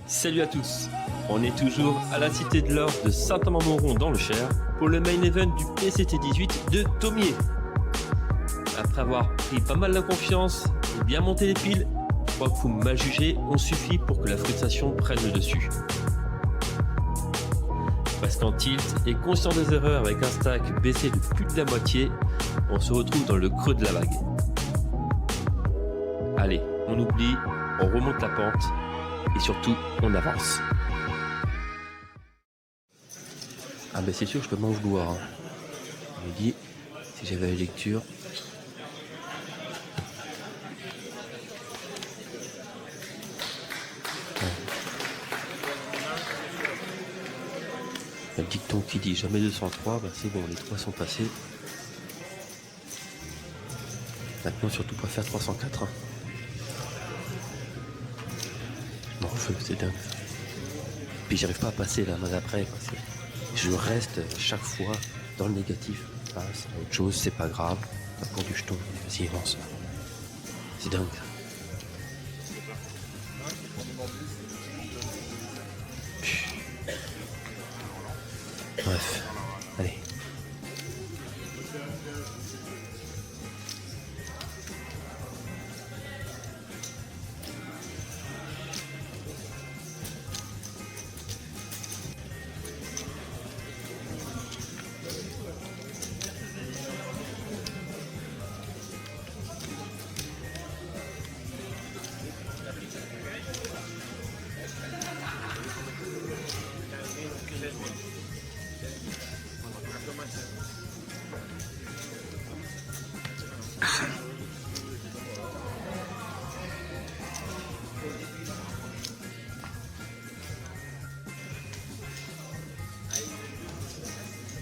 Salut à tous, on est toujours à la Cité de l'Or de Saint-Amand-Montrond dans le Cher pour le main event du PCT 18 de Thomier. Après avoir pris pas mal de confiance et bien monté les piles, 3 coups mal jugés ont suffi pour que la frustration prenne le dessus. Parce qu'en tilt et conscient des erreurs avec un stack baissé de plus de la moitié, on se retrouve dans le creux de la vague. Allez, on oublie, on remonte la pente et surtout on avance. Ah ben c'est sûr je peux m'en vouloir. Hein. Je me dis, si j'avais la lecture... Le dicton qui dit jamais 203, bah c'est bon, les 3 sont passés. Maintenant surtout pas faire 304. Hein. Mon feu, c'est dingue. Puis j'arrive pas à passer la main d'après. Je reste chaque fois dans le négatif. Ah, c'est autre chose, c'est pas grave. T'as pour du jeton, vas-y avance. C'est dingue. Bref, allez.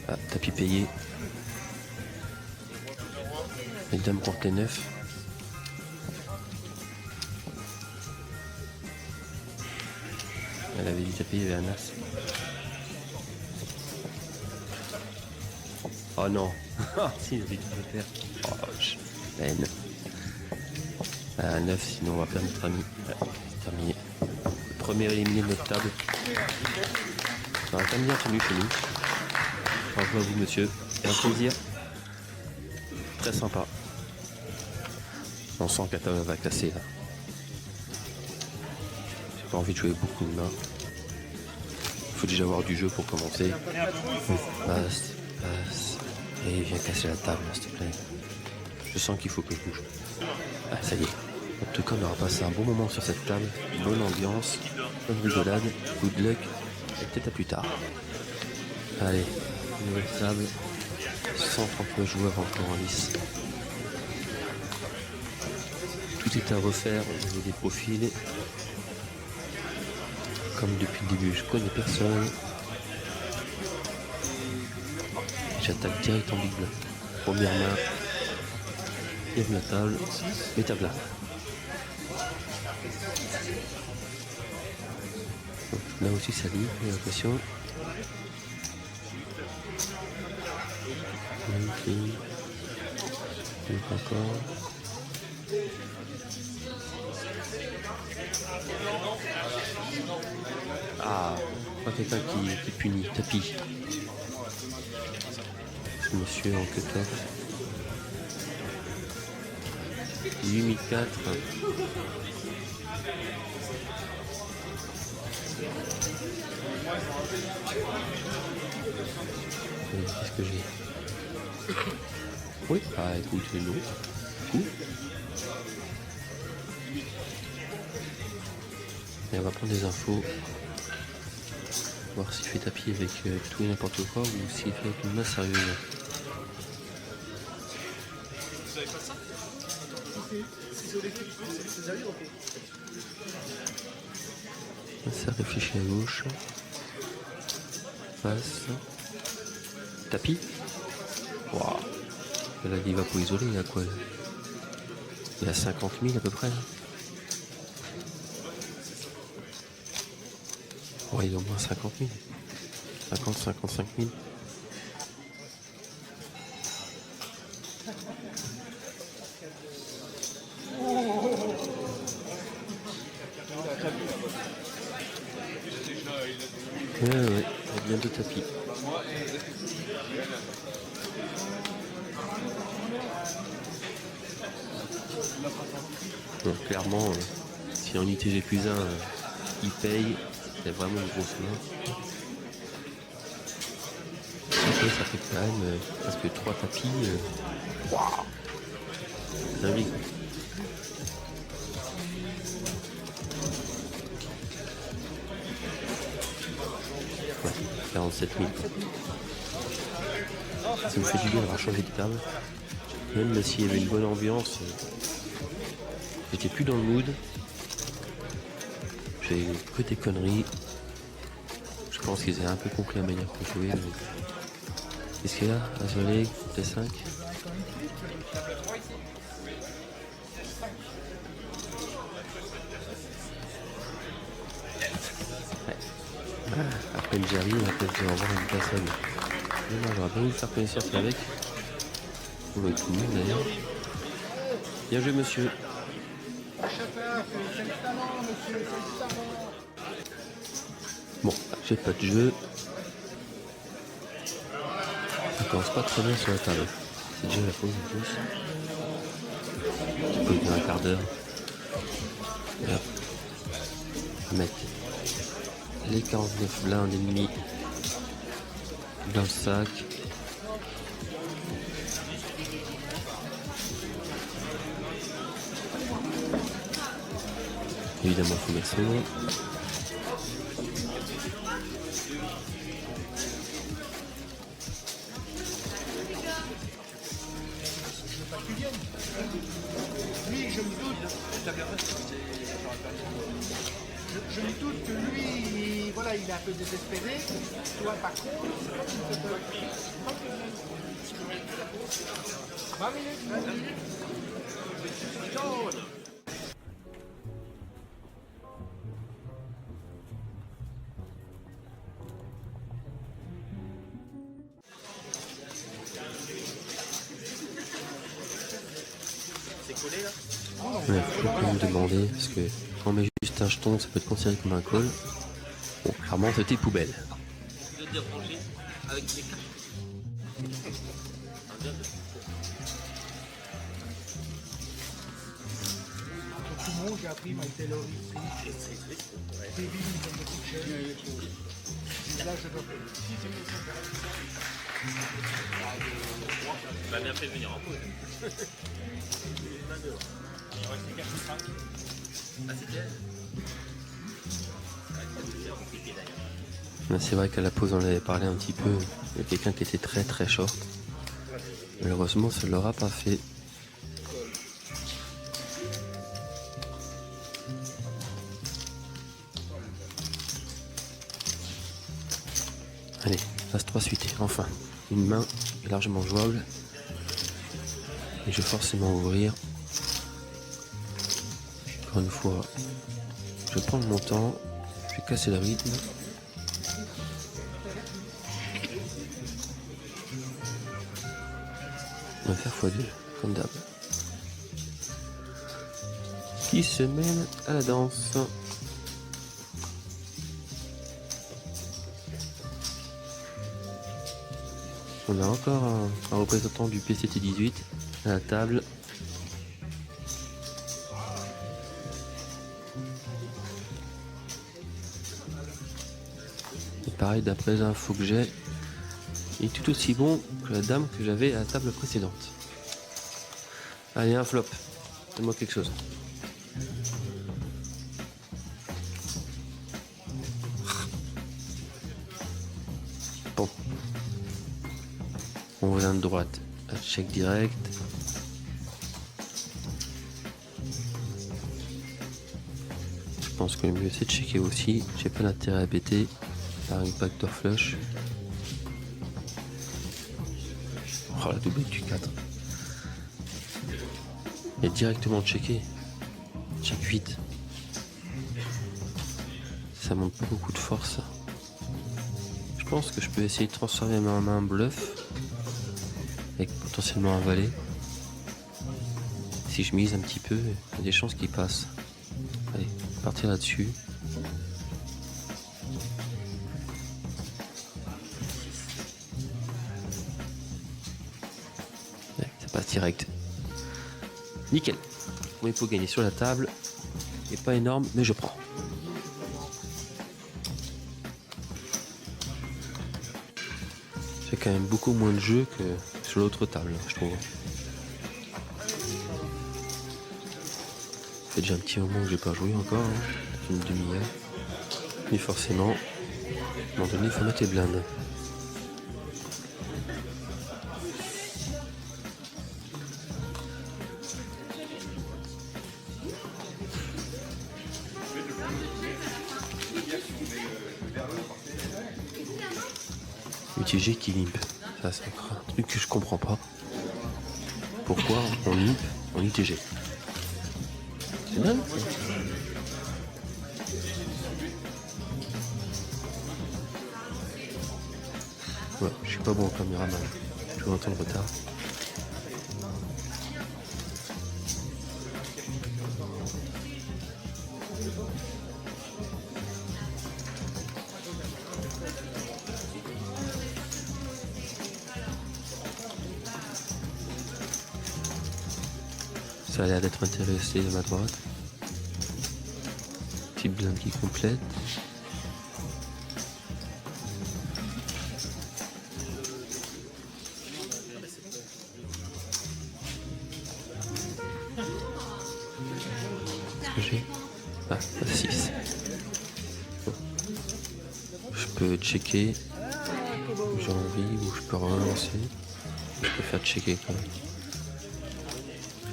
Ah, tapis payé. Les dames contre les 9. Elle avait dit taper, il y avait un as. Oh non. Si, il avait dit de faire. Oh, la haine. Un 9, sinon on va perdre notre ami. C'est terminé. Le premier éliminé de notre table. Ça va quand même bien tenu chez nous. Bravo à vous monsieur, c'est un plaisir. Très sympa. On sent que la table va casser là. J'ai pas envie de jouer beaucoup de mains. Il faut déjà avoir du jeu pour commencer. Passe, passe. Et viens casser la table s'il te plaît. Je sens qu'il faut que je bouge. Ah ça y est. En tout cas on aura passé un bon moment sur cette table. Bonne ambiance, bonne rigolade, good luck. Et peut-être à plus tard. Allez. Nouvelle table, 139 joueurs encore en lice. Tout est à refaire au niveau des profils. Comme depuis le début, je connais personne. J'attaque direct en big blind. Première main, lève la table, mets ta là. Là aussi ça livre, j'ai l'impression. Ok. Encore. Ah, pas quelqu'un qui punit. Tapis. Ce monsieur en cut-off. 8004. Qu'est-ce que j'ai? Oui, ah écoute, non. Cool. Et on va prendre des infos. Voir s'il fait tapis avec tout et n'importe quoi ou s'il fait avec une main sérieuse. Vous savez pas ça? Ça réfléchit à gauche. Face. Tapis. Waouh. Là, il va pour isoler, il y a quoi? Il y a 50 000 à peu près. Ouais, il y a au moins 50 000. 50, 55 000. tapis. Bon, clairement, si en ITG plus 1, il paye, c'est vraiment une grosse main. Après, ça fait quand même presque 3 tapis. Waouh, c'est dingue. Ouais, 47 000. Ça me fait du bien d'avoir changé de table. Même s'il y avait une bonne ambiance, j'étais plus dans le mood. J'ai que des conneries. Je pense qu'ils avaient un peu compris la manière de jouer. Qu'est-ce qu'il y a? Azoleg, T5. Ouais. Après le Jerry, on va peut-être avoir une personne. Non, j'aurais pas voulu faire connaissance avec. On va être tout le monde d'ailleurs. Bien joué, monsieur. Bon, j'ai pas de jeu. Ça commence pas très bien sur la table. C'est déjà la pause en plus. Tu peux bien un quart d'heure. Et hop. Mettre les 49 blindes et demi dans le sac. Évidemment, il faut mettre son nom. Lui, je me doute. Je me doute que lui, voilà, il est un peu désespéré. Toi, par contre, tu te peux. 20 minutes. Ouais, faut quand même demander, parce que quand on met juste un jeton, ça peut être considéré comme un call. Bon, clairement, c'était poubelle. De déranger avec des cartes. Tout le monde, j'ai appris My Taylor c'est vite, ça me coûte cher. Là, je dois payer. Bah, bien fait de venir en pause. Ah, c'était C'est vrai qu'à la pause, on avait parlé un petit peu. Il y a quelqu'un qui était très très short. Malheureusement, ça ne l'aura pas fait. Allez, As 3 suité, enfin. Une main est largement jouable. Et je vais forcément ouvrir. Encore une fois, je vais prendre mon temps. Je vais casser le rythme. On va faire x2, comme d'hab. Qui se mène à la danse. On a encore un représentant du PCT18 à la table. Et pareil, d'après les infos que j'ai, il est tout aussi bon que la dame que j'avais à la table précédente. Allez, un flop. Donne-moi quelque chose. Bon. On vient de droite. Check direct. Je pense que le mieux c'est de checker aussi. J'ai pas d'intérêt à bêter. Par une backdoor flush. Oh, la double du 4. Et directement checker. Check 8. Ça monte pas beaucoup de force. Je pense que je peux essayer de transformer ma main en bluff. Avec potentiellement un valet. Si je mise un petit peu, il y a des chances qu'il passe. Allez, partir là-dessus. passe direct. Nickel. Bon, il faut gagner sur la table. Il n'est pas énorme, mais je prends. J'ai quand même beaucoup moins de jeux que sur l'autre table, je trouve. Ça fait déjà un petit moment que j'ai pas joué encore, hein. Une demi-heure. Mais forcément, à un moment donné, il faut mettre les blindes. UTG qui limp. Ça, c'est un truc que je comprends pas. Pourquoi on limp en UTG? C'est dingue, ça. Ouais, je suis pas bon en caméraman. Je vais entendre le retard. Ça a l'air d'être intéressé de ma droite. Petite blinde qui complète. Qu'est-ce que j'ai? Ah, 6. Bon. Je peux checker. J'ai envie ou je peux relancer. Je peux faire checker quand même.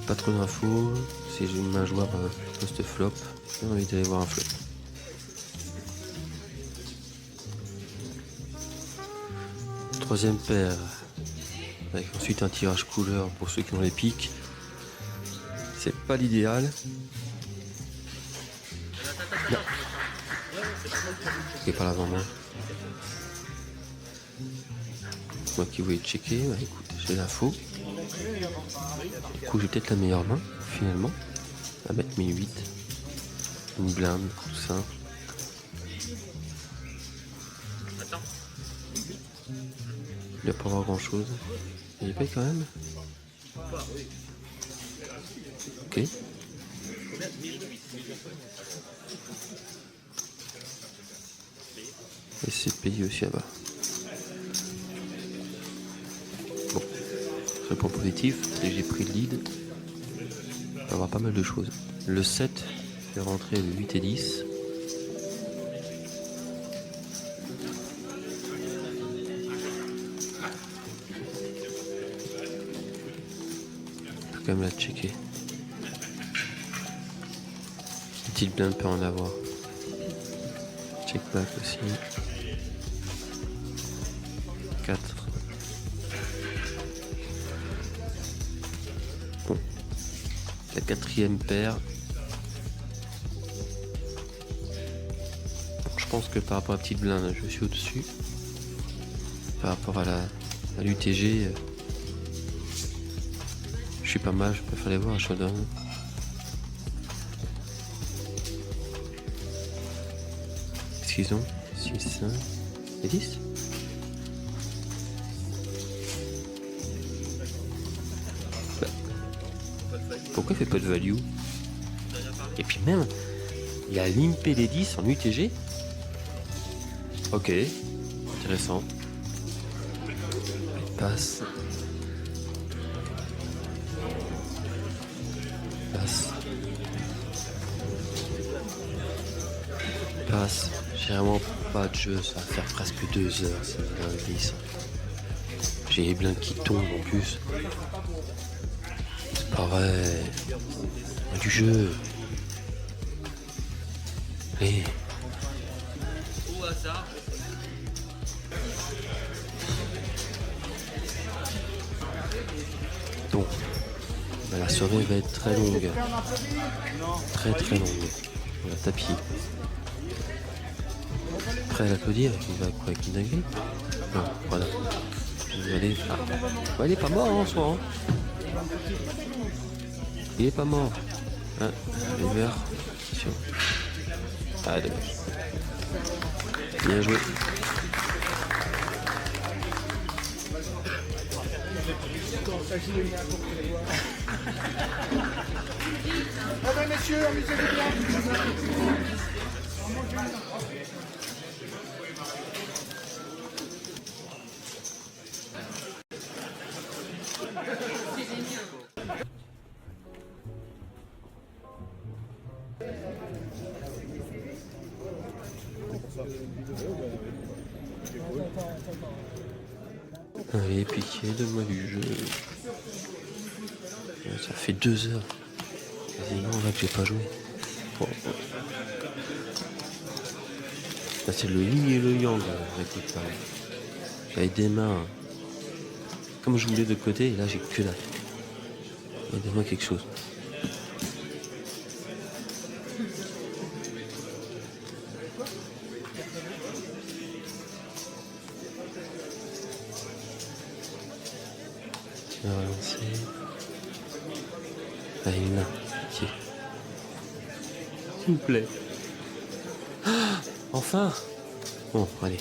Pas trop d'infos, si j'ai une main jouable post-flop, j'ai envie d'aller voir un flop. Troisième paire, avec ensuite un tirage couleur pour ceux qui ont les piques. C'est pas l'idéal. Non. Et par l'avant-main. Moi qui voulais checker, bah écoute, j'ai l'info. Du coup, j'ai peut-être la meilleure main, finalement. À mettre 1008. Une blinde, tout ça. Il doit pas avoir grand-chose. Il paye quand même. Ok. Et c'est payé aussi là-bas. Bon. Point positif, c'est que j'ai pris le lead. On va avoir pas mal de choses. Le 7 fait rentrer le 8 et 10. Je peux quand même la checker. Petite blinde peut en avoir. Check back aussi. 4. Bon. La quatrième paire. Bon, je pense que par rapport à la petite blinde, je suis au-dessus. Par rapport à l'UTG, je suis pas mal, je préfère les voir à showdown. Qu'est-ce qu'ils ont? 6, 5 et 10. Bah. Pourquoi il fait pas de value? Et puis même, il a limpé les 10 en UTG. Ok, intéressant. Il passe. Passe. J'ai vraiment pas de jeu, ça va faire presque 2 heures, c'est dingue. J'ai les blindes qui tombent en plus. C'est pas vrai. Il y a du jeu. Allez. Au hasard. Bon. La soirée va être très longue. Très très longue. On va tapis. Prêt à l'applaudir? Il va quoi, avec une dinguerie? Non, voilà. Il est pas mort en soi. Hein. Il est pas mort. Hein, les verts. Attention. Ah, dommage. Bien joué. Quand ça joue, il y a pour prévoir. Ah ben messieurs, amusez-vous bien. Allez, piqué, donne-moi du jeu. Ça fait 2 heures. Quasiment là que j'ai pas joué. Bon. Là, c'est le yin et le yang avec le pareil. J'avais des mains. Comme je voulais de côté, et là j'ai que dalle. Aidez-moi quelque chose. Je vais relancer. Allez, là, ok. S'il vous plaît. Ah, enfin. Bon, allez.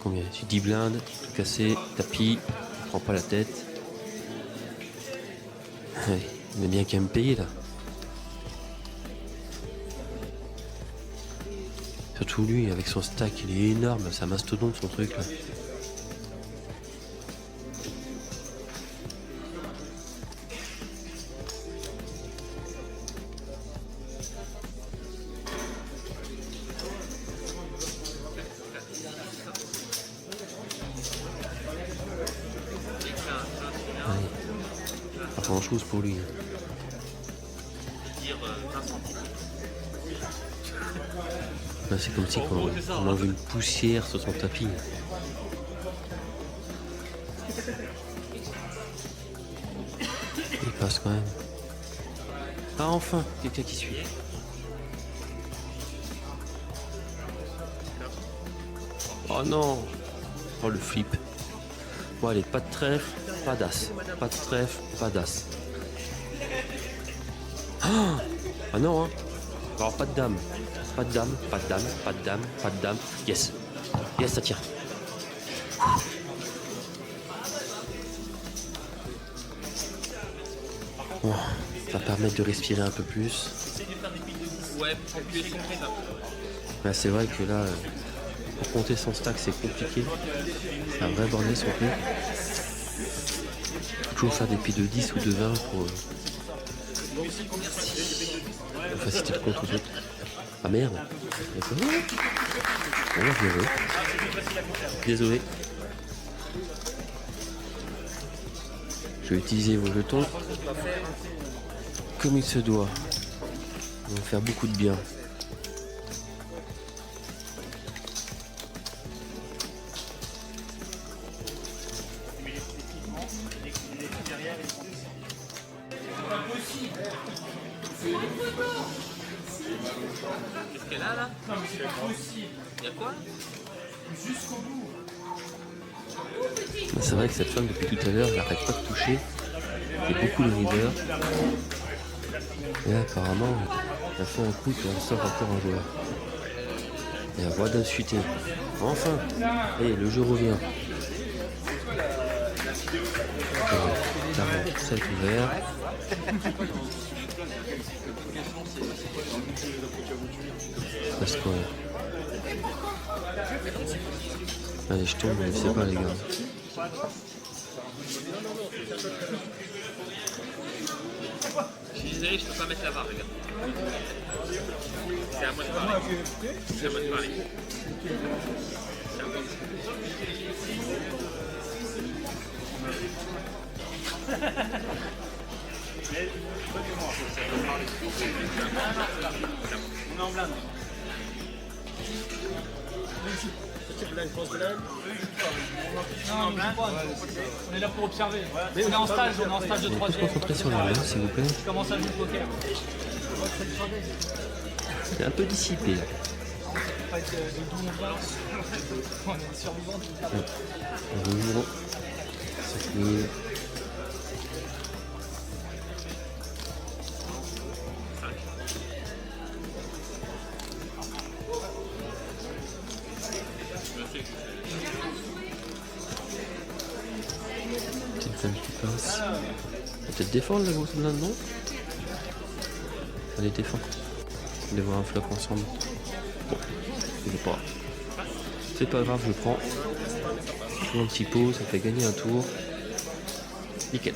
Combien? J'ai 10 blindes, tout cassé, tapis, prends pas la tête. Allez, il est bien qu'à me payer là. Surtout lui, avec son stack, il est énorme, c'est un mastodonte son truc là. Allez. Pas grand chose pour lui. Là, c'est comme si on enlevait une poussière sur son tapis. Il passe quand même. Ah, enfin, quelqu'un qui suit. Oh non. Oh, le flip. Bon, allez, pas de trèfle, pas d'as. Pas de trèfle, pas d'as. Ah non, hein. Alors, pas de dame. Pas de dame, pas de dame, pas de dame, pas de dame. Yes. Yes, ça tient. Bon, ça va permettre de respirer un peu plus. Bah, c'est vrai que là, pour compter son stack, c'est compliqué. C'est un vrai bordel son truc. Faut toujours faire des pieds de 10 ou de 20 pour faciliter le compte aux autres. Ah merde. D'accord. Bon, bien joué. Désolé. Je vais utiliser vos jetons comme il se doit. Ils vont faire beaucoup de bien. Qu'est-ce qu'elle a là? Non mais c'est pas possible. Y'a quoi? Jusqu'au bout. C'est vrai que cette femme depuis tout à l'heure, elle n'arrête pas de toucher. Il y a beaucoup de leaders. Et là, apparemment, elle a fait un coup et elle sort encore un joueur. Et la voix d'un chuter. Enfin. Et le jeu revient. Clairement, c'est ouvert. Parce que... Allez, je tombe, mais je sais pas les gars. Je suis désolé, je peux pas mettre la barre, regarde. C'est à moi de parler. C'est à moi de parler. C'est à moi de On est en blinde. Non, on est là pour observer. On est en stage, de On peut se 3e. concentrer sur la main, s'il vous plaît. Je commence à jouer au poker. C'est un peu dissipé là. Pas être de doux ou pas. On est survivants. Bonjour. 5000. qui passe. On va peut-être défendre la grosse blinde, non? Allez, défends. On va voir un flop ensemble. Bon, c'est pas grave. C'est pas grave, je prends. Je prends un petit pot, ça fait gagner un tour. Nickel.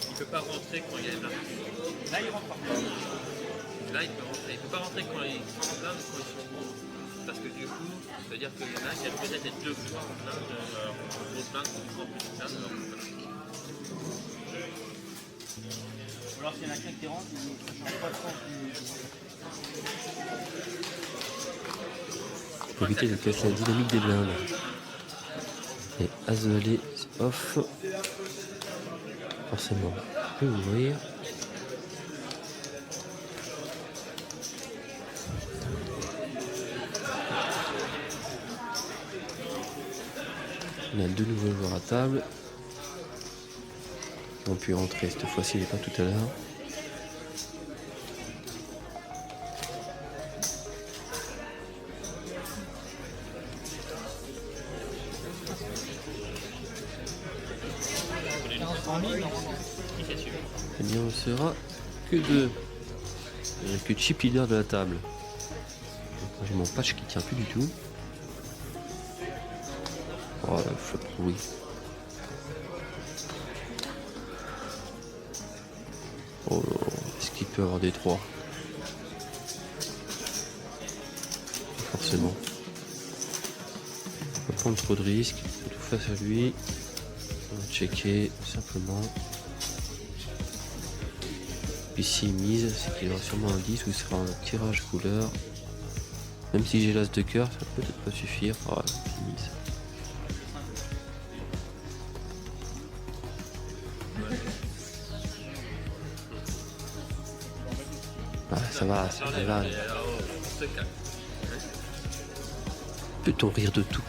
Il peut pas rentrer quand il y a là. Là, il rentre pas. Là, il peut rentrer. Il peut pas rentrer quand ils sont en blinde ou quand ils sont bons. Parce que du coup, ça veut dire qu'il y en a qui a peut-être les deux fois en blinde, en grosse blinde, ou en petite blinde. Ou alors s'il y en a qu'un qui rentre, ça change pas de sens. Pour éviter de casser la dynamique des blindes. Et As-Valet, c'est off. Forcément, je peux ouvrir. On a deux nouveaux joueurs à table. Ils ont pu rentrer cette fois-ci, mais pas tout à l'heure. Eh bien, on sera que deux. Il n'y a que chip leader de la table. J'ai mon patch qui tient plus du tout. Oh, le flop pourri. Oh, est-ce qu'il peut avoir des 3? Forcément. On va prendre trop de risques. Tout face à lui. On va checker simplement. Puis s'il mise, c'est qu'il aura sûrement un 10 ou il sera un tirage couleur. Même si j'ai l'as de cœur, ça peut peut-être pas suffire. Oh, il mise. Ah, ça va, ça va. Peut-on rire de tout?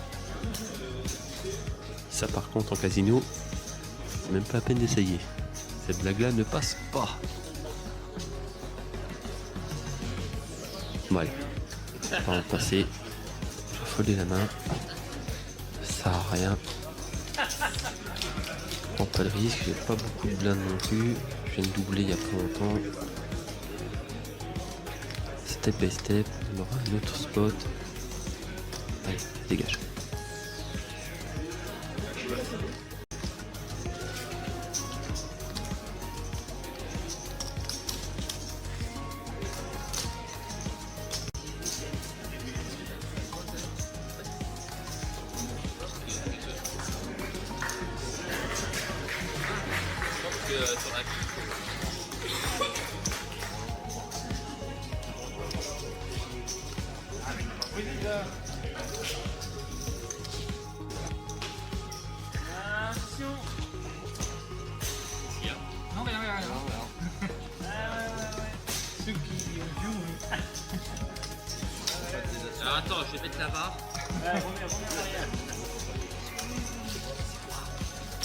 Ça par contre en casino, c'est même pas la peine d'essayer. Cette blague-là ne passe pas. Bon allez, on va passer. Je vais folder la main. Ça sert à rien. Je prends pas de risque, j'ai pas beaucoup de blindes non plus. Je viens de doubler il y a pas longtemps. Step by step, on aura un autre spot. Allez, dégage. Non, mais rien. Ceux qui jouent. Alors attends, je vais mettre la barre.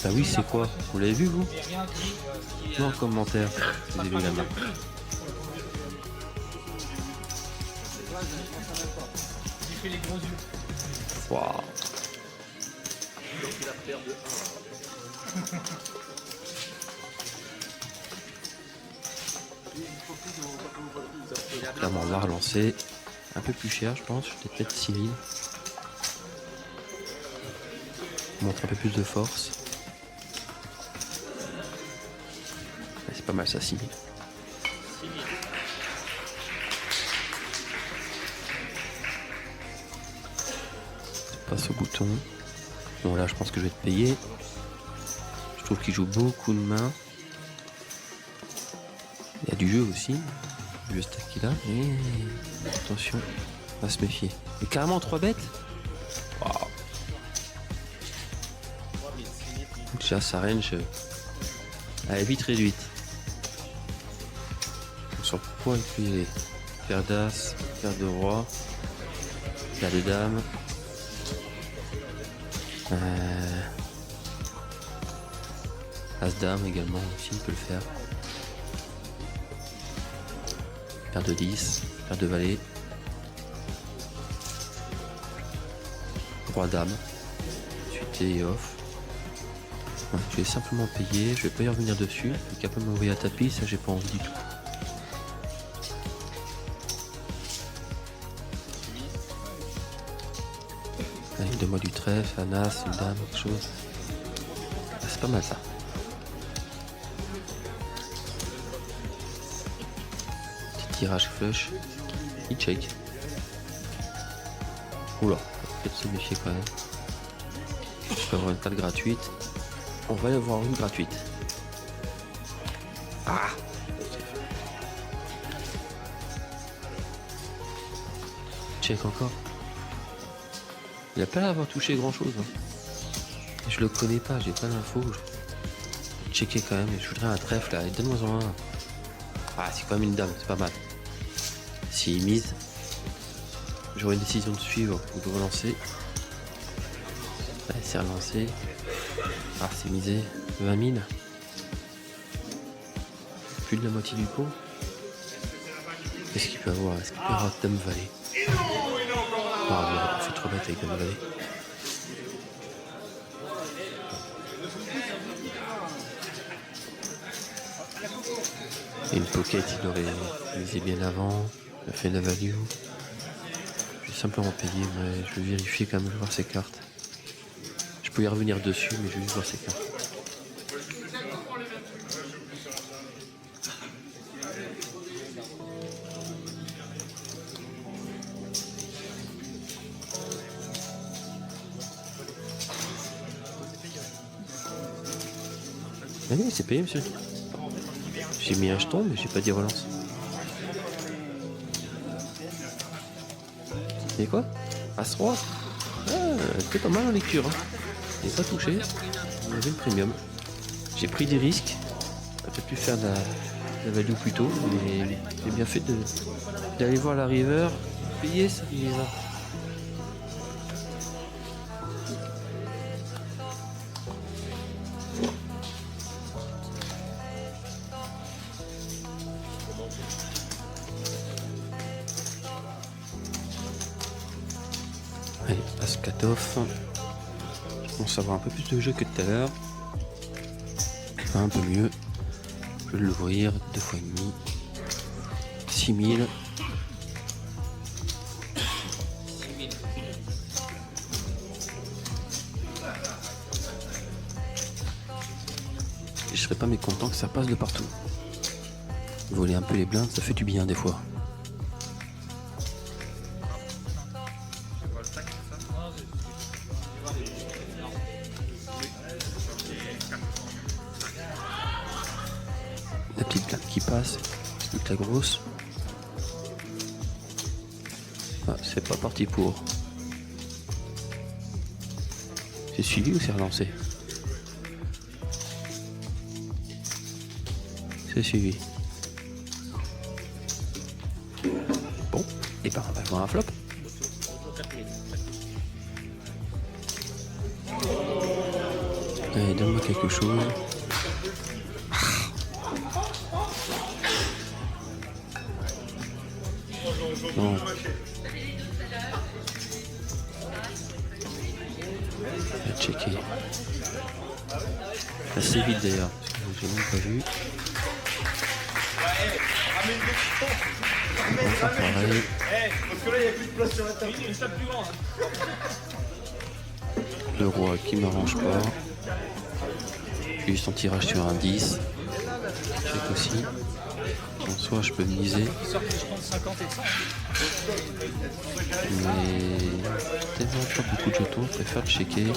Bah oui, c'est quoi? Vous l'avez vu vous? Non, en commentaire. Vous avez vu la main. J'ai fait les gros yeux. Waouh. Donc il a perdu Clairement, on va relancer. Un peu plus cher, je pense. Je vais peut-être 6000. Montre un peu plus de force. Ouais, c'est pas mal ça, 6000. Passe au bouton. Bon là je pense que je vais te payer. Je trouve qu'il joue beaucoup de mains. Il y a du jeu aussi. Le stack qu'il a. Mais attention, on va se méfier. Et carrément 3 bêtes. Waouh. Déjà sa range elle est vite réduite. Sur quoi il peut y aller? Paire d'as, paire de roi, paire de dames. As-Dame également aussi, il peut le faire. Paire de 10, paire de valet. Roi Dame. Suité et off. Ouais, je vais simplement payer, je vais pas y revenir dessus. Il est capable de m'envoyer à tapis, ça j'ai pas envie du tout. Allez, donne-moi du trèfle, un as, une dame, quelque chose. Ah, c'est pas mal ça. Petit tirage flush. Il check. Oula, peut-être se méfier quand même. Je peux avoir une carte gratuite. On va y avoir une gratuite. Ah! Check encore. Il a pas l'air d'avoir touché grand chose. Hein. Je le connais pas, j'ai pas l'info. Je checker quand même, je voudrais un trèfle là, donne-moi un. Ah, c'est quand même une dame, c'est pas mal. S'il mise, j'aurai une décision de suivre ou de relancer. Allez, c'est relancé. Ah, c'est misé. 20 000. Plus de la moitié du pot. Qu'est-ce qu'il peut avoir? Est-ce qu'il peut avoir Dame Valet? Ah, il aurait pas fait trop bête avec Dame Valet. Et une pocket, il aurait misé bien avant. Il a fait la value. Je vais simplement payer, mais je vais vérifier quand même, voir ses cartes. Je peux y revenir dessus, mais je vais juste voir ses cartes. Ah oui, c'est payé, monsieur. J'ai mis un jeton, mais j'ai pas dit relance. Et quoi? As-Roi? Ah, c'était pas mal en lecture. Hein. Il n'est pas touché. On avait le premium. J'ai pris des risques. J'aurais pu faire la value plus tôt, mais j'ai bien fait d'aller voir la river. Payer ça, bizarre. Allez, passe cut-off. Je commence à avoir un peu plus de jeu que tout à l'heure. Un peu mieux. Je vais l'ouvrir 2 fois et demi. 6000. Et je serais pas mécontent que ça passe de partout. Voler un peu les blindes, ça fait du bien des fois. La petite blinde qui passe, avec la grosse. Ah, c'est pas parti pour. C'est suivi ou c'est relancé? C'est suivi. Bon, et ben on va voir un flop. Allez, donne-moi quelque chose. Non. On va checker. Assez vite d'ailleurs, parce que j'ai même pas vu. On va faire pareil. Parce que là, il n'y a plus de place sur la table. Le roi qui m'arrange pas. J'ai eu son tirage sur un 10. Check aussi. En soit je peux miser. Mais tellement pas beaucoup de jetons, je préfère checker.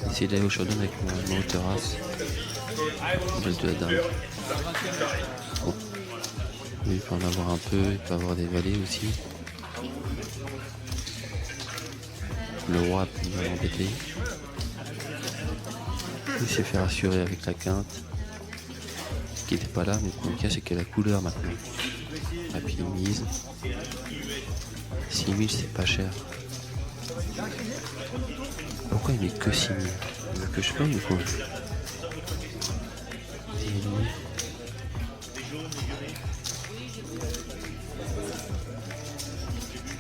Essayer d'aller au showdown avec mon terrasse. On de la dame. Bon. Lui, il peut en avoir un peu, il peut avoir des valets aussi. Le roi peut m'embêter. Il s'est fait rassurer avec la quinte. Ce qui n'était pas là, mais le premier cas c'est qu'il y a la couleur maintenant. Et puis il mise. 6000 c'est pas cher. Pourquoi il met que 6000? Il veut que je paye ou quoi? et demi.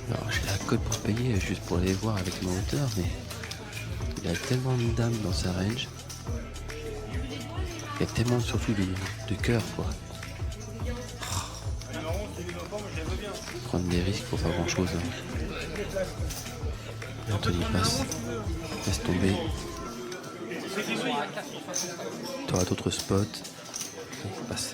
Alors j'ai la cote pour payer juste pour aller voir avec mon hauteur, mais il y a tellement de dames dans sa range. Il y a tellement surtout de cœur quoi. Prendre des risques pour pas grand chose. Anthony passe. Laisse tomber. Tu auras d'autres spots. Passe.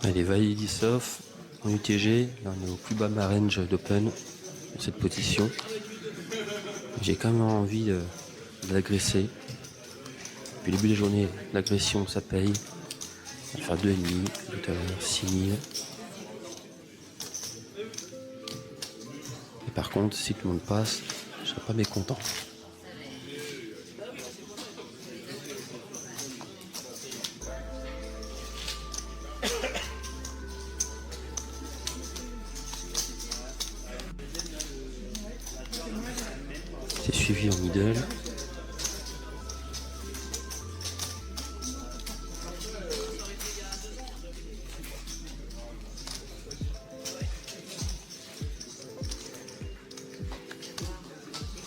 Allez, Validi Soft en UTG, là on est au plus bas de ma range d'open dans cette position. J'ai quand même envie de l'agresser. Depuis le début de la journée, l'agression ça paye. On va faire 2,5, tout à l'heure 6000. Et par contre, si tout le monde passe, je serai pas mécontent. C'est suivi en middle.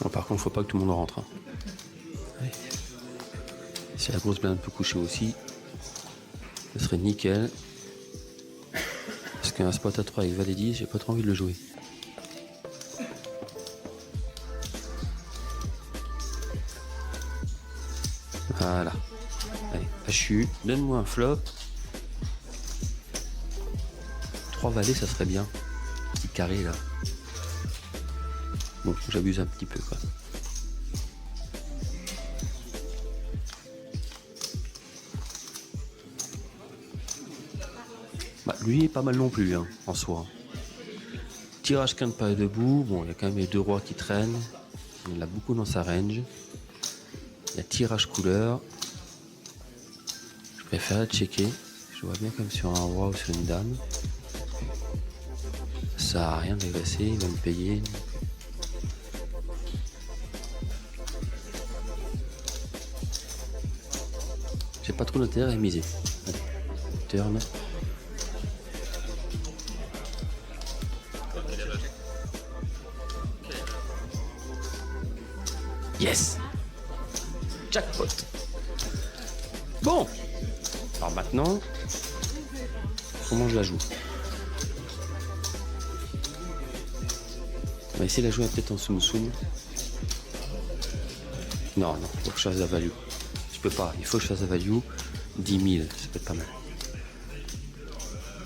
Bon, par contre, faut pas que tout le monde rentre. Hein. Ouais. Si la grosse blinde peut coucher aussi, ce serait nickel. Parce qu'un spot à 3 avec valet 10, j'ai pas trop envie de le jouer. Voilà. Allez, HU, donne-moi un flop. 3 valets, ça serait bien. Petit carré là. Bon, j'abuse un petit peu quoi. Bah, lui il est pas mal non plus hein, en soi. Tirage qu'un de pas debout. Bon, il y a quand même les 2 rois qui traînent. Il en a beaucoup dans sa range. Il y a tirage couleur. Je préfère checker. Je vois bien comme sur un roi ou sur une dame. Ça sert à rien d'agresser, il va me payer. J'ai pas trop d'intérêt à miser. Allez, turn. Yes! Jackpot! Bon! Alors maintenant, comment je la joue? On va essayer de la jouer peut-être en soum-soum. Non, il faut que je fasse la value. Je peux pas, il faut que je fasse la value. 10 000, ça peut être pas mal.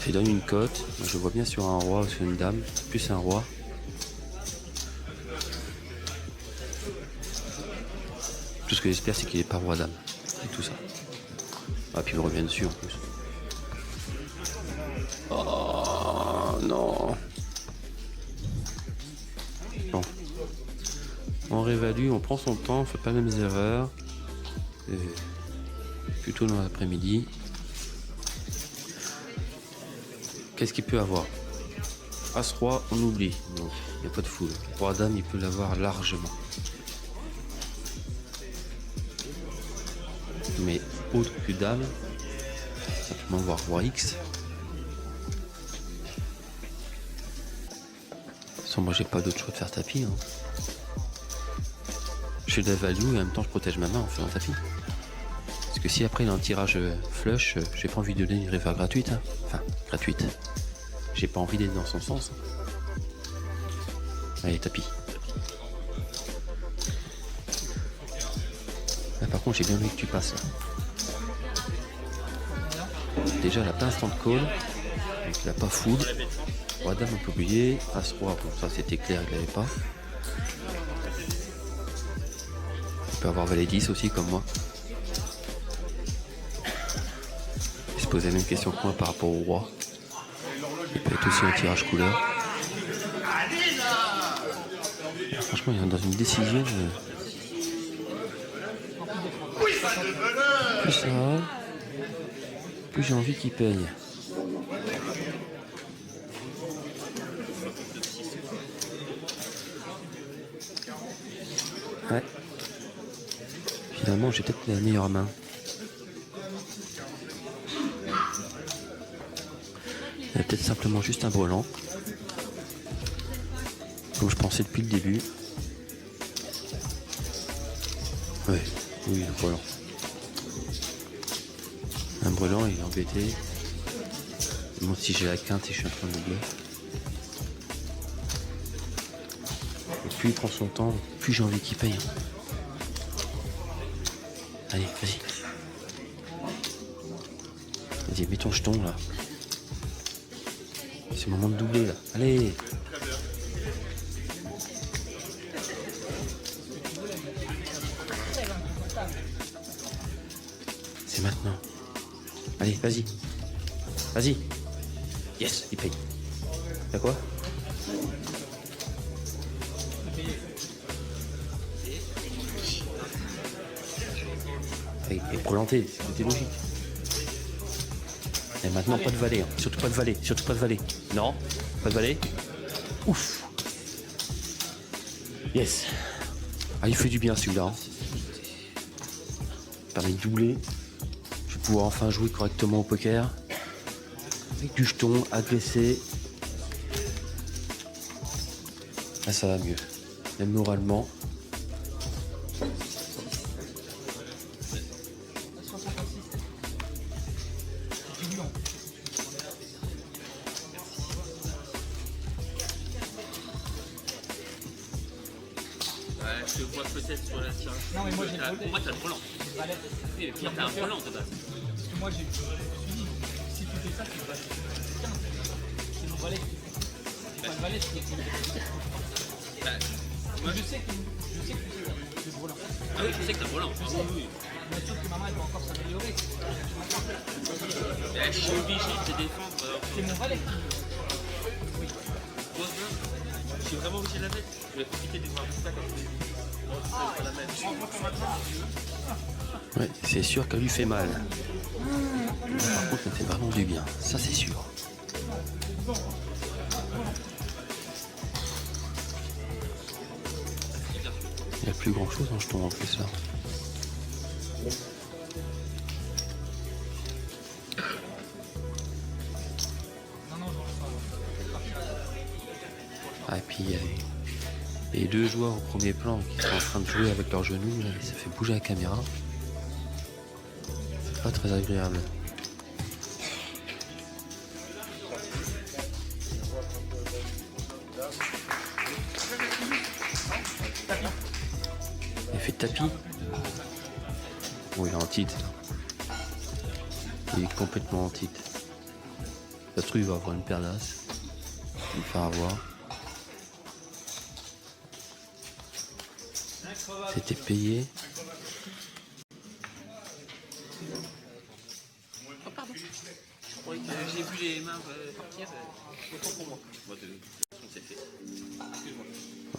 Je donne une cote. Moi, je vois bien sur un roi ou sur une dame. Plus un roi. Tout ce que j'espère, c'est qu'il n'est pas roi dame. Et tout ça. Ah, puis il me revient dessus en plus. Oh non. Bon. On réévalue, on prend son temps, on fait pas les mêmes erreurs. Plutôt dans l'après-midi. Qu'est-ce qu'il peut avoir? As-roi, on oublie. Donc, il n'y a pas de foule. Roi dame, il peut l'avoir largement. Mais autre que dame, simplement voir roi X. Sans moi j'ai pas d'autre choix de faire tapis. Hein. Je fais de la value et en même temps je protège ma main en faisant tapis. Parce que si après il a un tirage flush, j'ai pas envie de donner une river gratuite. Hein. Enfin, gratuite. J'ai pas envie d'être dans son sens. Allez, tapis. Là, par contre, j'ai bien vu que tu passes. Là. Déjà, elle a pas instant call. Donc, il a pas food. Roi dame, on peut oublier. As-roi, bon, ça c'était clair, il l'avait pas. Il peut avoir valet 10 aussi, comme moi. pose la même question que moi par rapport au roi. Il peut être aussi un tirage couleur. Franchement, il est dans une décision. Plus ça va, plus j'ai envie qu'il paye. Ouais. Finalement, j'ai peut-être la meilleure main. Il y a peut-être simplement juste un brelan. Comme je pensais depuis le début. Ouais, oui, un brelan. Un brelan, il est embêté. Moi, si j'ai la quinte et je suis en train de bluff. Et plus il prend son temps, plus j'ai envie qu'il paye. Allez, vas-y. Vas-y, mets ton jeton là. C'est le moment de doubler là. Allez. C'est maintenant. Allez, vas-y. Vas-y. Yes, il paye. T'as quoi? Et présenté, c'était logique. Et maintenant, pas de valet. Hein. Surtout pas de valet. Surtout pas de valet. Non, pas de valet. Ouf. Yes. Ah, il fait du bien celui-là. Hein. Permet de doubler. Je vais pouvoir enfin jouer correctement au poker. Avec du jeton, agressé. Là, ça va mieux. Même moralement. Je te vois peut-être sur la tirage. Non, mais moi, j'ai le Pour moi, t'as le volant. valet. Oui, et puis t'as un volant de base. Parce que moi, je me suis dit, si tu fais ça, c'est le valet. C'est mon valet. C'est pas le valet, c'est Moi, je sais que c'est le volant. Ah oui, je sais que t'as le volant. Oui. Mais sauf que maman, elle va encore s'améliorer. Je suis obligé de te défendre. C'est mon valet. Je suis vraiment obligé de la mettre. Je vais profiter de voir ça comme ça. Pas la même. Ouais, c'est sûr qu'elle lui fait mal. Là, par contre, ça fait vraiment du bien. Ça, c'est sûr. Il n'y a plus grand chose en jeton en plus là. Ah, et puis il y a les deux joueurs au premier plan qui sont en train de jouer avec leurs genoux, là, et ça fait bouger la caméra. C'est pas très agréable. Effet de tapis. Bon, il est en titre. Il est complètement en titre. Ça se trouve, il va avoir une paire d'as. Il va faire avoir. C'était payé. Oh, pardon. Je croyais que j'ai vu les mains partir. Autant pour moi. Moi, de toute façon, c'est fait. Excuse-moi.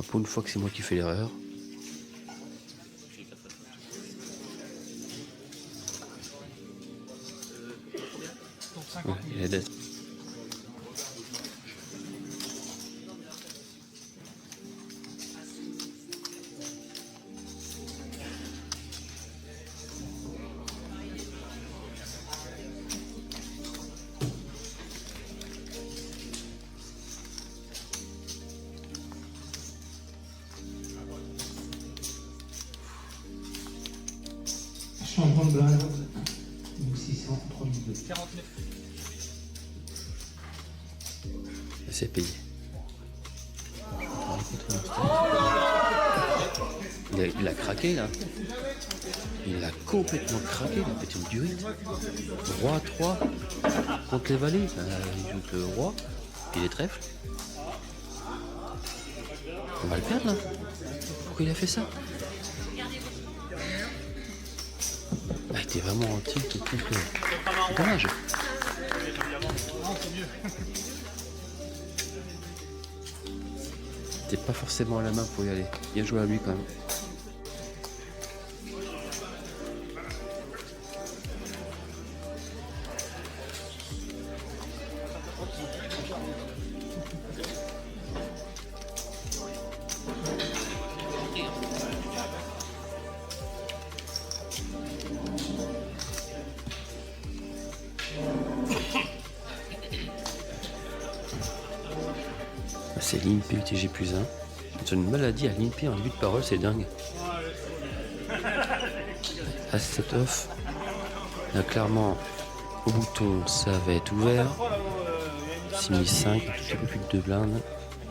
Pour une fois que c'est moi qui fais l'erreur. J'ai 4 fois. Donc 50 Ouais, il est dead. Changement de blinde, donc 600, 3002. 49. C'est payé. Il a craqué là. Il a complètement craqué, il a pété une durite. Roi 3 contre les valets. Il joue que le roi et les trèfles. On va le perdre là. Pourquoi il a fait ça? Il était vraiment en tilt. C'est dommage. mieux. T'es pas forcément à la main pour y aller. Bien joué à lui quand même. C'est l'INP UTG plus 1. C'est une maladie à l'INP en début de parole, c'est dingue. Asset off. Là, clairement, au bouton, ça va être ouvert. 6005, un tout petit peu plus de 2 blindes.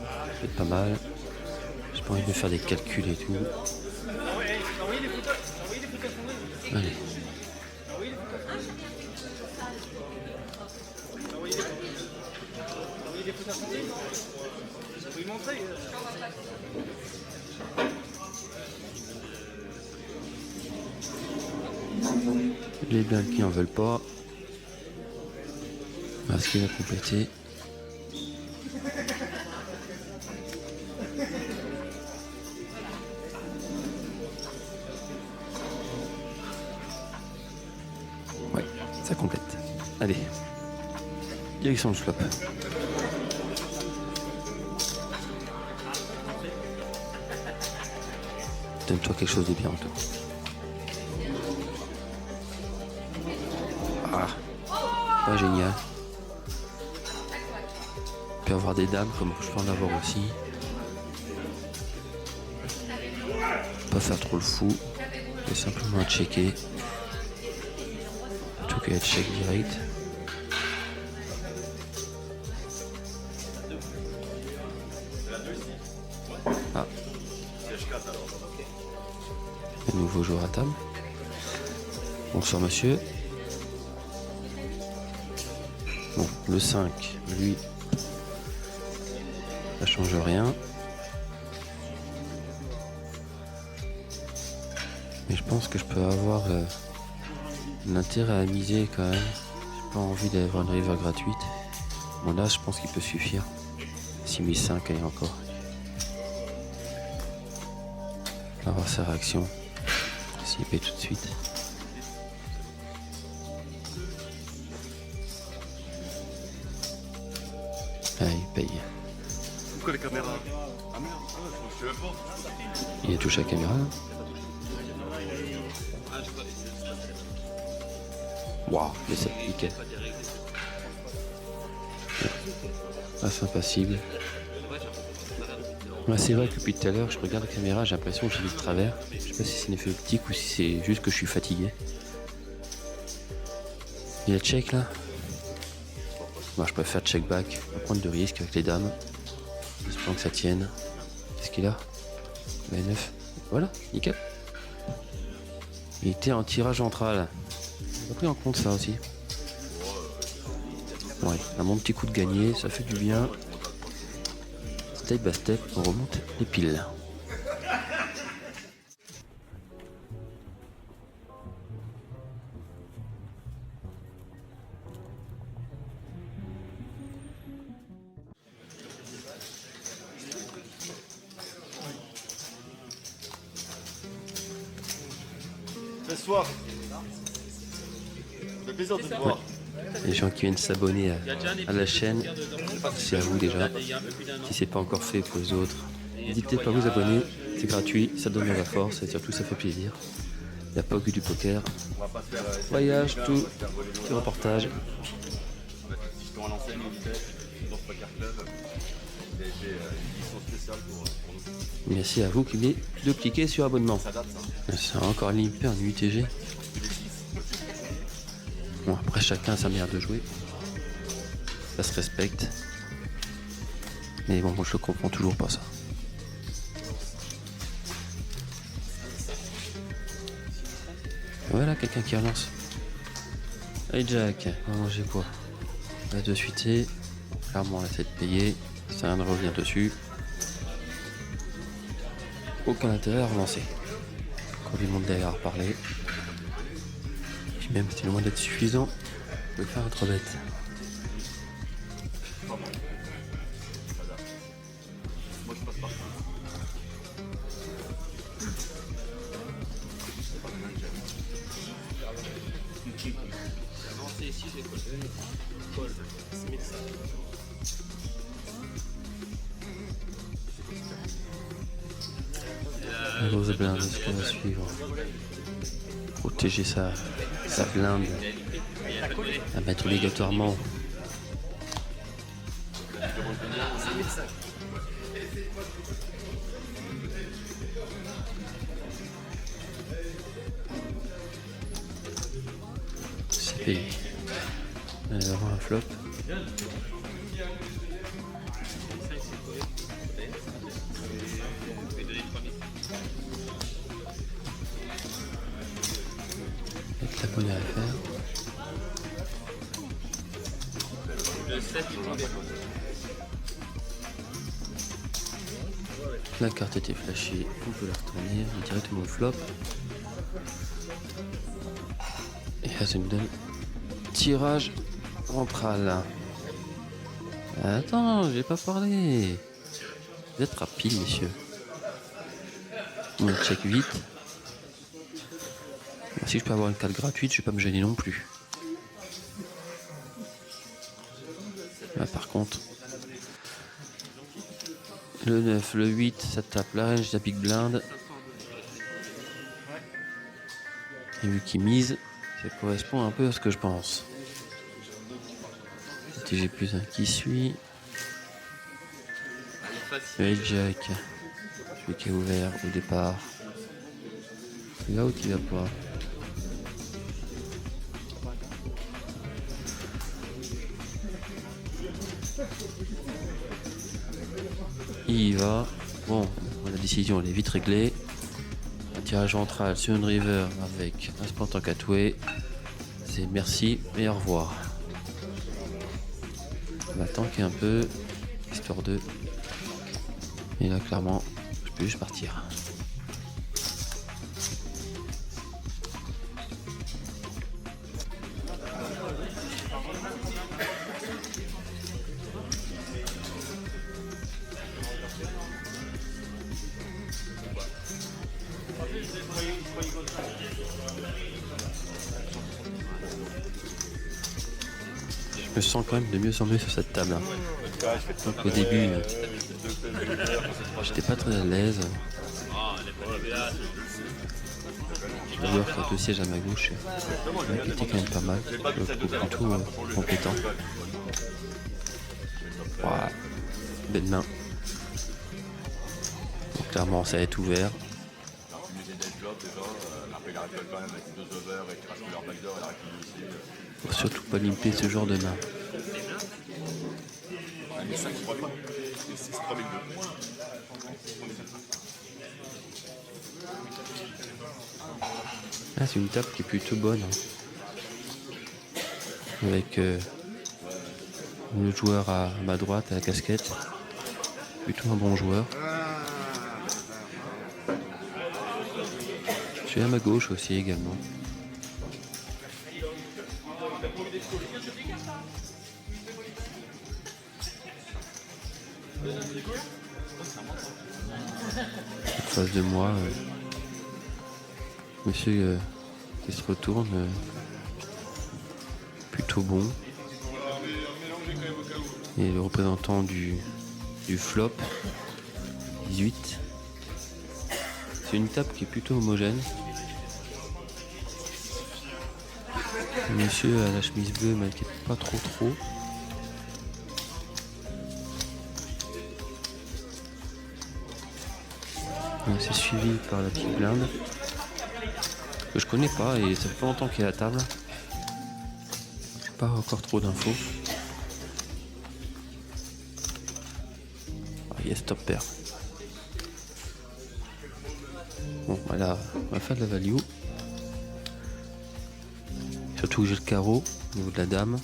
Ça peut être pas mal. J'ai pas envie de me faire des calculs et tout. Allez. Les blindes qui en veulent pas. Parce qu'il a complété. Ouais, ça complète. Allez. Direction le flop. Donne-toi quelque chose de bien, toi. Ah, pas génial. Il peut y avoir des dames, comme je peux en avoir aussi. Pas faire trop le fou. Et simplement checker. Plutôt qu'à check direct. Ah. Un nouveau joueur à table. Bonsoir monsieur. Bon, le 5, lui, ça change rien. Mais je pense que je peux avoir l'intérêt à miser quand même. J'ai pas envie d'avoir une river gratuite. Bon là, je pense qu'il peut suffire. 6005, allez encore. On va voir sa réaction. S'il paye tout de suite. Ah, il paye. Pourquoi les caméras? Ah merde, je sais pas. Il a touché la caméra là. Waouh, mais c'est nickel. Passe impassible. Ouais, c'est vrai que depuis tout à l'heure, je regarde la caméra, j'ai l'impression que j'ai vu de travers. Je sais pas si c'est un effet optique ou si c'est juste que je suis fatigué. Il y a check là. Moi je préfère check back, pas prendre de risque avec les dames. J'espère que ça tienne. Qu'est-ce qu'il a? B9. Voilà, nickel. Il était en tirage ventral. J'ai pas pris en compte ça aussi. Ouais, un bon petit coup de gagné, ça fait du bien. Step by step, on remonte les piles. Ce soir. Ça fait plaisir de te voir. Les gens qui viennent s'abonner à la chaîne, c'est à vous déjà. Si c'est pas encore fait pour les autres, n'hésitez pas à vous abonner, c'est gratuit, ça donne de la force et surtout ça fait plaisir. Il n'y a pas que du poker. On va pas se faire. Voyage, tout, petit reportage. Si je à l'enseigne, dans ce Poker Club, il a été une édition spéciale pour nous. Merci à vous qui venez de cliquer sur abonnement. Ça date, ça. C'est encore limpé en UTG. Bon, après chacun a sa manière de jouer. Ça se respecte. Mais bon, moi je comprends toujours pas ça. Voilà quelqu'un qui relance. Hey Jack, on va manger quoi? La de suite, clairement la tête payée. Ça vient de revenir dessus. Aucun intérêt à relancer. Quand du monde derrière à reparler. Puis même si c'est loin d'être suffisant, je vais faire un 3 bête. pas bon. Ça date. Moi je passe par ça. C'est pas maintenant que j'aime. Avancez ici, j'ai quoi? Paul, Smith, ça. La grosse blinde, ce qu'on va suivre. Protéger sa blinde. À mettre obligatoirement. C'est payé. On va avoir un flop. Je vais donner 3000. Avec la monnaie à faire. Le 7, il est tombé. La carte était flashée, on peut la retourner directement au flop. Et là, ça nous donne tirage ventral. Attends, j'ai pas parlé. Vous êtes rapide, messieurs. On check vite. Si je peux avoir une carte gratuite, je vais pas me gêner non plus. Là, par contre, le 9, le 8, ça tape la range, la big blind. Et vu qu'il mise, ça correspond un peu à ce que je pense. J'ai plus un qui suit. Le jack, celui qui est ouvert au départ. C'est là où il va pas. Il y va. Bon, la décision elle est vite réglée. Un tirage ventral sur une river avec un spot en catway. C'est merci et au revoir. On va tanker un peu, histoire de... Et là clairement, je peux juste partir. Je me sens quand même de mieux en mieux sur cette table. Donc au début, j'étais pas très à l'aise. Le joueur qui a le siège à ma gauche, il était quand même pas mal, plutôt compétent. Voilà, belle main. Donc, clairement, ça va être ouvert. Faut surtout pas limiter ce genre de main. Ah, c'est une table qui est plutôt bonne. Avec le joueur à ma droite à la casquette. Plutôt un bon joueur. Je suis à ma gauche aussi également. En face de moi, monsieur qui se retourne, plutôt bon. Et le représentant du flop, 18. C'est une table qui est plutôt homogène. Le monsieur à la chemise bleue m'inquiète pas trop. C'est suivi par la petite blinde que je connais pas et ça fait pas longtemps qu'il est à la table. Pas encore trop d'infos. Ah, yes, top pair. Bon, voilà, on va faire de la value. Surtout que j'ai le carreau au niveau de la dame.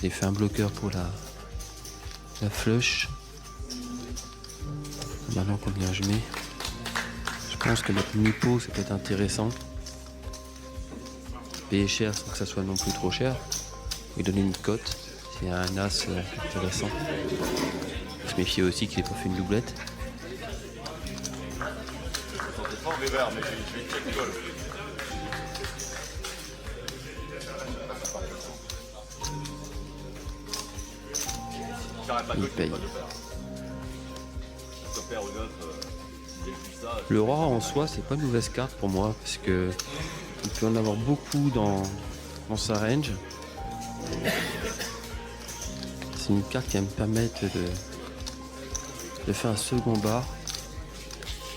J'ai fait un bloqueur pour la flush. Maintenant combien je mets? Je pense que mettre mi-pot ça peut être intéressant. Payer cher sans que ça soit non plus trop cher. Et donner une cote c'est un as intéressant. Faut se méfier aussi qu'il n'ait pas fait une doublette. Je sentais pas en revers, mais je vais check call. J'arrête pas Il de paye. pas de paire. Stopper ou neuf, j'ai vu ça. Le roi en soi, c'est pas une mauvaise carte pour moi parce que il peut en avoir beaucoup dans sa range. C'est une carte qui va me permettre de faire un second bar.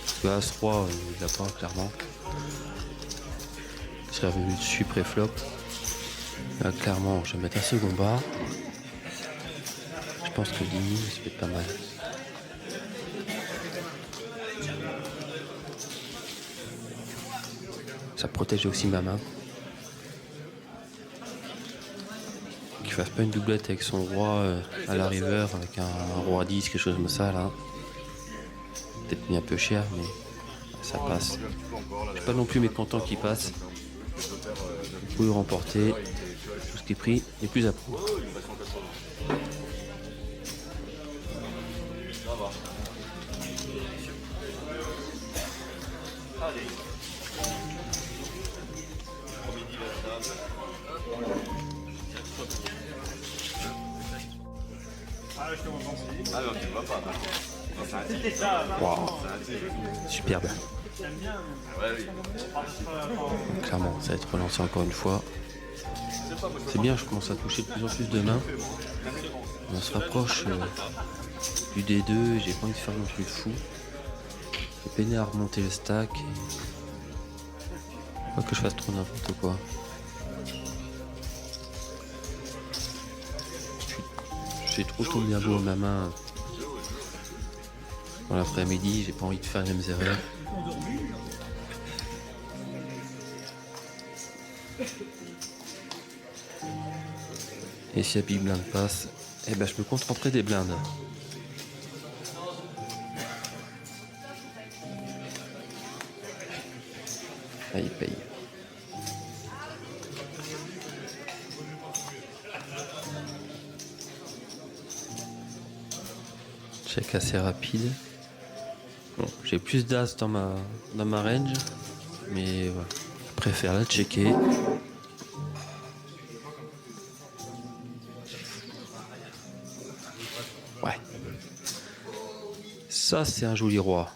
Parce que As-Roi, il l'a pas clairement. Il serait revenu dessus pré-flop. Là, clairement, je vais mettre un second bar. Je pense que Lini, ça peut être pas mal. Ça protège aussi ma main. Qu'il fasse pas une doublette avec son roi à la river, avec un roi 10, quelque chose comme ça là. Peut-être mis un peu cher, mais ça passe. Je suis pas non plus mécontent qu'il passe. Vous pouvez remporter. Tout ce qui est pris n'est plus à prendre. Ah, je te repense. Ah non, tu ne vois pas. C'était ça. Waouh, superbe. J'aime bien. Ouais, oui. Clairement, ça va être relancé encore une fois. C'est bien, je commence à toucher de plus en plus de mains. On se rapproche du D2, j'ai pas envie de faire non plus le fou. J'ai peiné à remonter le stack. Pas que je fasse trop n'importe quoi. Je suis trop tombé à l'eau ma main. Dans l'après-midi, j'ai pas envie de faire les mêmes erreurs. Et si la big blind passe, eh ben je me contenterai des blindes. Ah, il paye. Check assez rapide. Bon, j'ai plus d'as dans ma range, mais voilà. Je préfère la checker. Ouais. Ça, c'est un joli roi.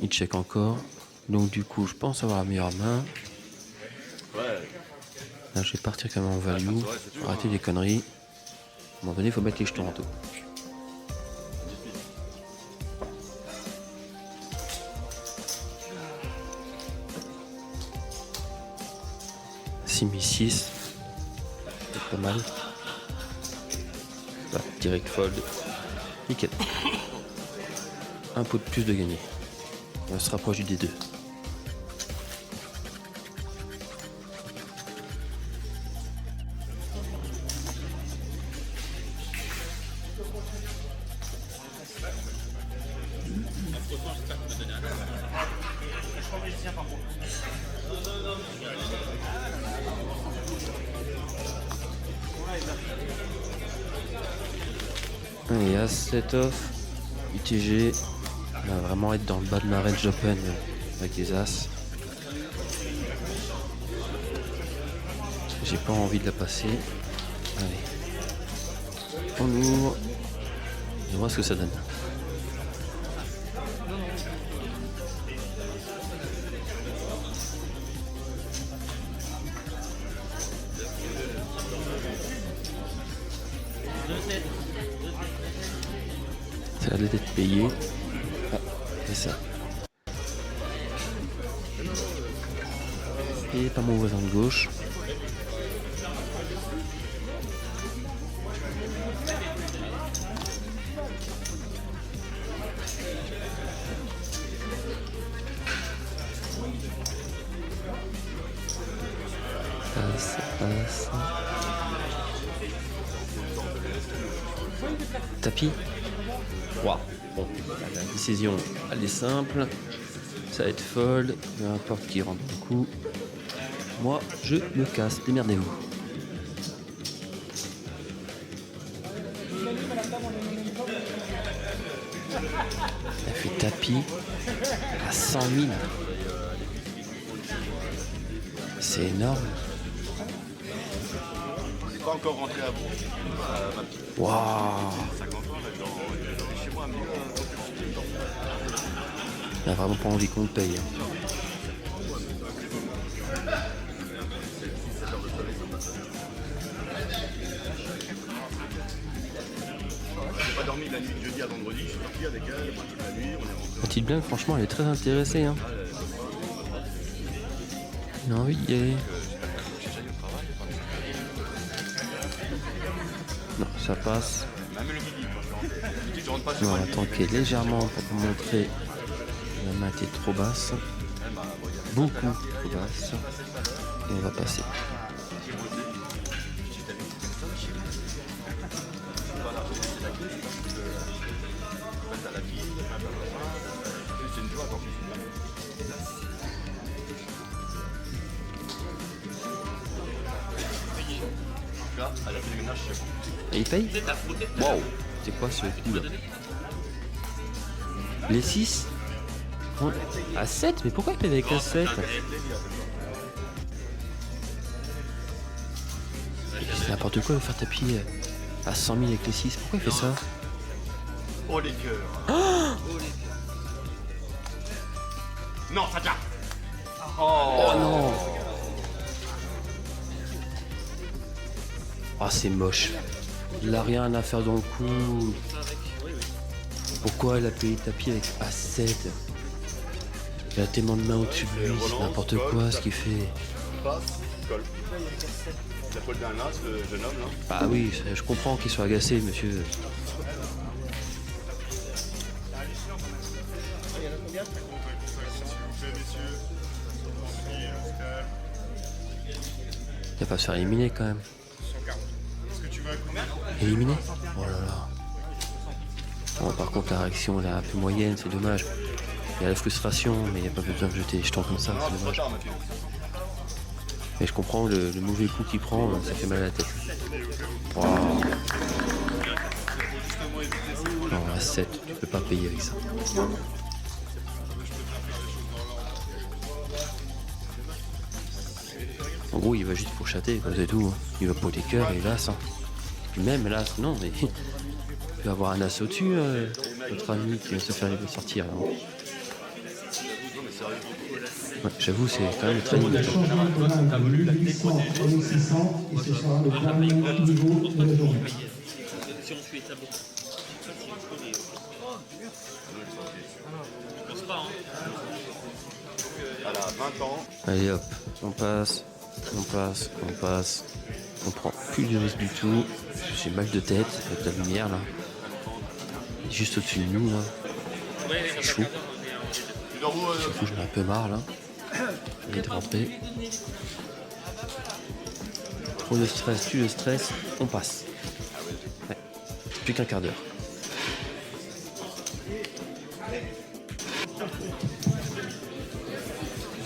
Il check encore. Donc du coup, je pense avoir la meilleure main. Ouais. Là, je vais partir quand même en value. Faut arrêter les conneries. À un moment donné, il faut mettre les jetons en tout. (6 c'est pas mal. Bah, direct fold. Nickel. Un pot de plus de gagné. On se rapproche du D2. Et à set off, UTG, on va vraiment être dans le bas de ma range open avec les as. J'ai pas envie de la passer. Allez. On ouvre. Et on voit ce que ça donne. Ça a l'air d'être payé. Ah, c'est ça. Et par mon voisin de gauche. Passe. Tapis. Wow. Bon, la décision, elle est simple. Ça va être fold. Peu importe qui rentre beaucoup. Moi, je me casse. Démerdez-vous. tapis à 100 000. C'est énorme. On n'est pas encore rentré à Bourg. Ma petite Waouh. 50 ans, là, chez moi, un milieu On a vraiment pas envie qu'on le paye. Hein. J'ai pas dormi la nuit de jeudi à vendredi, je suis parti avec elle, toute la nuit, on est rentré. La petite blague, franchement, elle est très intéressée. Hein. Elle a envie d'y aller. Non, ça passe. Même le midi, quand je rentre. Le midi, je rentre pas chez On moi. va tanker légèrement pour vous montrer. La main était trop basse. Beaucoup trop basse. Et on va passer. C'est une joie quand tu là, elle a fait le ménage chez moi. Et il paye? T'as frotté. Waouh! C'est quoi ce coup là? Les 6? À 7? Mais pourquoi il paye avec un 7? C'est n'importe quoi de faire tapis à 100 000 avec les 6. Pourquoi il fait ça? Oh les cœurs. Non, Sacha. Oh non! Ah, c'est moche. Il a rien à faire dans le coup. Pourquoi il a payé le tapis avec A7? Il a tellement de mains au-dessus de lui, c'est n'importe quoi ce qu'il fait. Passe, colle. La colle d'un as, le jeune homme là. Ah oui, je comprends qu'il soit agacé, monsieur. Il va pas se faire éliminer quand même. Éliminé? Oh là là. Bon, par contre, la réaction elle est un peu moyenne, c'est dommage. Il y a la frustration, mais il n'y a pas besoin de jeter des jetons comme ça, c'est dommage. Mais je comprends le mauvais coup qu'il prend, ça fait mal à la tête. Wow. Non, à 7, tu peux pas payer avec ça. En gros, il va juste pour châter, comme c'est tout. Hein. Il va pour des cœurs et l'as. Hein. Puis même l'as, non, mais il peut avoir un as au-dessus, notre ami qui va se faire sortir. Hein. Ouais, j'avoue, c'est quand même très Le limite. changement de terrain de 1800 et 1600 et ce sera le dernier niveau de la journée. Si on suit les tableaux. Je pense pas, hein. Elle a 20 ans. Allez hop, on passe, on passe, on passe. On prend plus de risque du tout. J'ai mal de tête avec la lumière là. Juste au-dessus de nous là. C'est chaud. Tu dors où Du coup, j'en ai un peu marre là. J'ai envie de rentrer. Trop de stress, tue le stress, on passe. Ouais. Plus qu'un quart d'heure.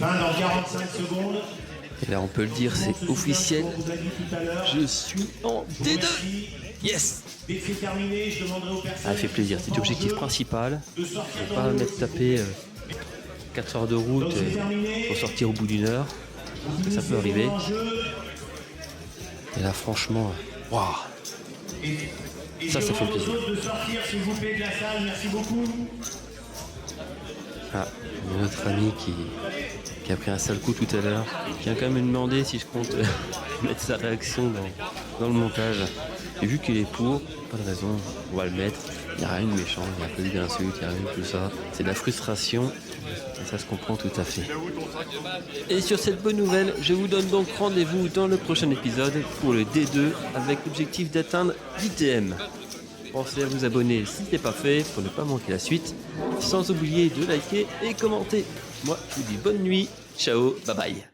Fin dans 45 secondes. Et là, on peut le dire, c'est officiel. Je suis en D2. Yes! Dès que c'est terminé, je demanderai aux personnes. Ça fait plaisir, c'est l'objectif principal. Il ne faut pas mettre taper 4 heures de route pour sortir au bout d'une heure. Ça peut arriver. Et là, franchement, waouh! Ça fait plaisir. De sortir, s'il vous plaît, de la salle. Merci beaucoup. Ah, notre ami qui a pris un sale coup tout à l'heure. Je viens quand même me demander si je compte mettre sa réaction dans le montage. Et vu qu'il est pour, pas de raison, on va le mettre. Il n'y a rien de méchant, il n'y a pas eu d'insulte, il n'y a rien de tout ça. C'est de la frustration, et ça se comprend tout à fait. Et sur cette bonne nouvelle, je vous donne donc rendez-vous dans le prochain épisode pour le D2 avec l'objectif d'atteindre l'ITM. Pensez à vous abonner si ce n'est pas fait pour ne pas manquer la suite, sans oublier de liker et commenter. Moi, je vous dis bonne nuit, ciao, bye bye.